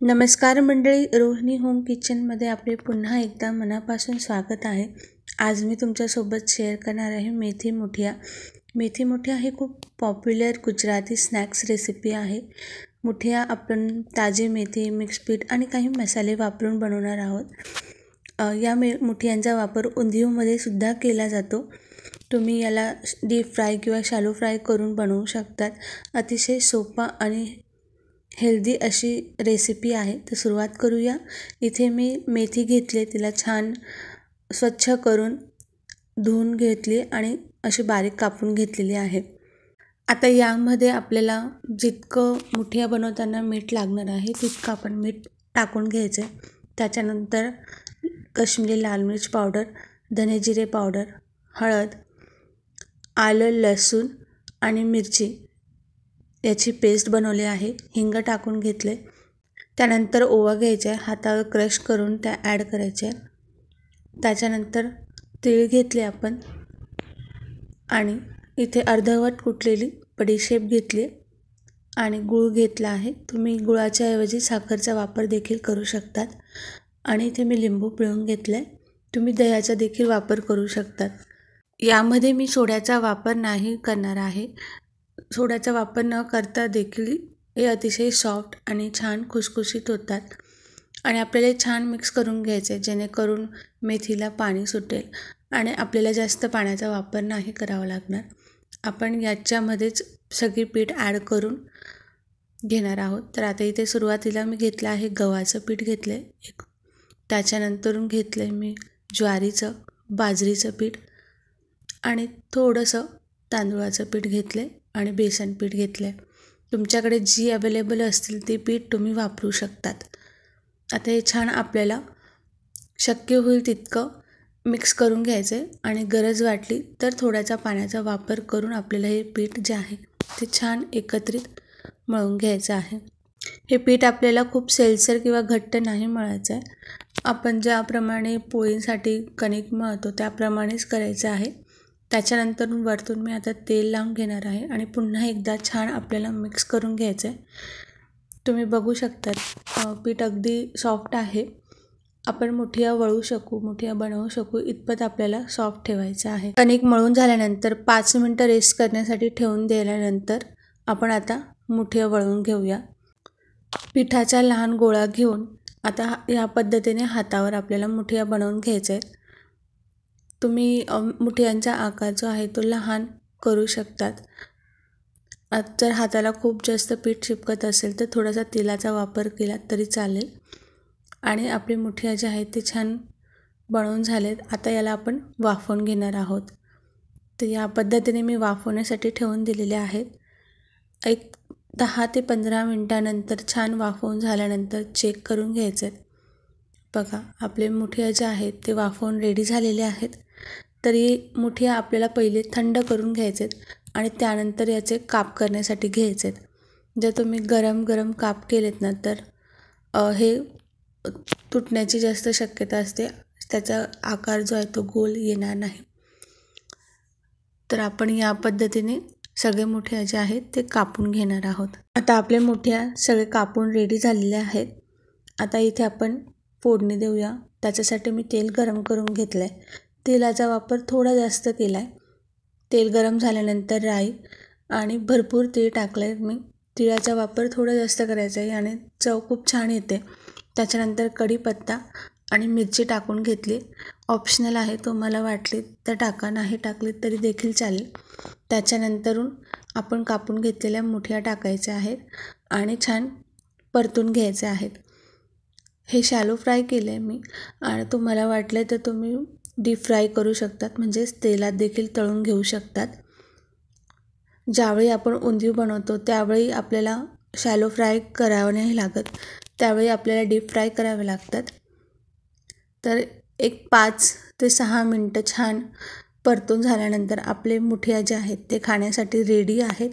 नमस्कार मंडळी, रोहिणी होम किचनमध्ये आपले पुन्हा एकदा मनापासून स्वागत आहे। आज मी तुमच्यासोबत शेअर करणार आहे मेथी मुठिया। मेथी मुठिया ही खूप पॉप्युलर गुजराती स्नॅक्स रेसिपी आहे। मुठिया आपण ताजी मेथी, मिक्स पीठ आणि काही मसाले वापरून बनवणार आहोत। या मुठियांचा वापर उंधियूमध्ये सुद्धा केला जातो। तुम्ही याला डीप फ्राय किंवा शॅलो फ्राय करून बनवू शकतात। अतिशय सोपा आणि हेल्दी अशी रेसिपी आहे। तर सुरुवात करूया। इथे मी मेथी घेतली, तिला छान स्वच्छ करून धुवून घेतली आणि अशी बारीक कापून घेतलेली आहे। आता यामध्ये आपल्याला जितकं मुठिया बनवताना मीठ लागणार आहे तितकं आपण मीठ टाकून घ्यायचं आहे। त्याच्यानंतर काश्मीरी लाल मिर्च पावडर, धने जिरे पावडर, हळद, आलं लसूण आणि मिरची याची पेस्ट बनवली आहे। हिंग टाकून घेतले। त्यानंतर ओवा घ्यायचा आहे, हातावर क्रश करून त्या ॲड करायचे। त्याच्यानंतर तीळ घेतले आपण आणि इथे अर्धवट कुटलेली बडीशेप घेतली आणि गूळ घेतला आहे। तुम्ही गुळाच्या ऐवजी साखरेचा वापर देखील करू शकतात। आणि इथे मी लिंबू पिळून घेतले। तुम्ही दह्याचा देखील वापर करू शकतात। यामध्ये मी सोड्याचा वापर नाही करणार आहे। सोड्याचा वापर न करता देखील हे अतिशय सॉफ्ट आणि छान खुसखुशीत होतात। आणि आपल्याला छान मिक्स करून घ्यायचे जेणेकरून मेथीला पाणी सुटेल आणि आपल्याला जास्त पाण्याचा वापर नाही करावा लागणार। आपण याच्यामध्येच सगळी पीठ ॲड करून घेणार आहोत। तर आता इथे सुरुवातीला मी घेतलं आहे गव्हाचं पीठ घेतलं आहे, त्याच्यानंतरून घेतलं आहे मी ज्वारीचं, बाजरीचं पीठ आणि थोडंसं तांदूळाचं पीठ घेतलं आहे आणि बेसन पीठ घेतलं आहे। तुमच्याकडे जी अवेलेबल असतील ते पीठ तुम्ही वापरू शकतात। आता हे छान आपल्याला शक्य होईल तितकं मिक्स करून घ्यायचं आहे आणि गरज वाटली तर थोड्याचा पाण्याचा वापर करून आपल्याला हे पीठ जे आहे ते छान एकत्रित मळून घ्यायचं आहे। हे पीठ आपल्याला खूप सैलसर किंवा घट्ट नाही मळायचं आहे। आपण ज्याप्रमाणे पोळीसाठी कणिक मळतो त्याप्रमाणेच करायचं आहे। त्याच्यानंतर वरतून मी आता तेल लावून घेणार आहे आणि पुन्हा एकदा छान आपल्याला मिक्स करून घ्यायचं आहे। तुम्ही बघू शकता पीठ अगदी सॉफ्ट आहे। आपण मुठिया वळू शकू, मुठिया बनवू शकू इतपत आपल्याला सॉफ्ट ठेवायचं आहे। कणिक मळून झाल्यानंतर 5 मिनिटं रेस्ट करण्यासाठी ठेवून दिल्यानंतर आपण आता मुठिया वळून घेऊया। पिठाचा लहान गोळा घेऊन आता या पद्धतीने हातावर आपल्याला मुठिया बनवून घ्यायच्या आहेत। तुम्ही मुठियांचा आकार जो आहे तो लहान करू शकतात। जर हाताला खूप जास्त पीठ चिपकत असेल तर थोडासा तेलाचा वापर केला तरी चालेल। आणि आपली मुठिया जे आहेत ते छान बनवून झालेत। आता याला आपण वाफवून घेणार आहोत। तर या पद्धतीने मी वाफवण्यासाठी ठेवून दिलेले आहेत। एक 10 ते 15 मिनिटानंतर छान वाफवून झाल्यानंतर चेक करून घ्यायचे। बघा आपले मुठिया जे आहेत ते वाफवून रेडी झालेले आहेत। तरी मुठिया आपल्याला पहिले थंड करून घ्यायचे आणि त्यानंतर याचे काप करण्यासाठी घ्यायचे। जर तुम्ही गरम गरम काप केलेत ना तर हे तुटण्याची जास्त शक्यता असते, त्याचा आकार जो आहे तो गोल येणार नाही। तर आपण या पद्धतीने सगळे मुठिया जे आहेत ते कापून घेणार आहोत। आता आपले मुठिया सगळे कापून रेडी झालेले आहेत। आता इथे आपण फोडणी देऊया। त्याच्यासाठी मी तेल गरम करून घेतलं आहे। तेलाचा वापर थोडा जास्त केला आहे। तेल गरम झाल्यानंतर राई आणि भरपूर तीळ टाकलं आहे मी। तिळाचा वापर थोडा जास्त करायचा आहे आणि चव खूप छान येते। त्याच्यानंतर कढीपत्ता आणि मिरची टाकून घेतली। ऑप्शनल आहे, तुम्हाला वाटली तर टाका, नाही टाकली तरी देखील चालेल। त्याच्यानंतरून आपण कापून घेतलेल्या मुठिया टाकायच्या आहेत आणि छान परतून घ्यायचे आहेत। हे शॅलो फ्राय केलं आहे मी आणि तुम्हाला वाटलं तर तुम्ही डीप फ्राय करू शकतात, म्हणजेच तेलात देखील तळून घेऊ शकतात। ज्यावेळी आपण उंधियू बनवतो त्यावेळी आपल्याला शॅलो फ्राय करावं नाही लागत, त्यावेळी आपल्याला डीप फ्राय करावे लागतात। तर एक 5 ते 6 मिनिटं छान परतून झाल्यानंतर आपले मुठिया जे आहेत ते खाण्यासाठी रेडी आहेत।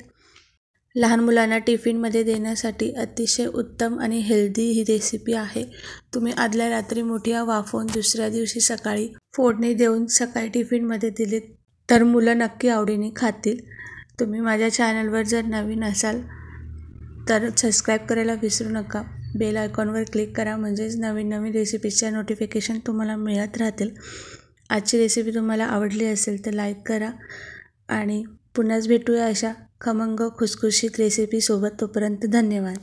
लहान मुलांना टिफिनमध्ये देण्यासाठी अतिशय उत्तम आणि हेल्दी ही रेसिपी आहे। तुम्ही आदल्या रात्री मुठिया वाफवून दुसऱ्या दिवशी सकाळी फोडणी देऊन सकाळी टिफिनमध्ये दिलीत तर मुलं नक्की आवडीने खातील। तुम्ही माझ्या चॅनलवर जर नवीन असाल तर सबस्क्राईब करायला विसरू नका। बेल आयकॉनवर क्लिक करा, म्हणजेच नवीन नवीन रेसिपीजच्या नोटिफिकेशन तुम्हाला मिळत राहतील. आजची रेसिपी तुम्हाला आवडली असेल तर लाईक करा आणि पुन्हाच भेटूया अशा खमंग खुसखुशीत रेसिपीसोबत. तोपर्यंत धन्यवाद.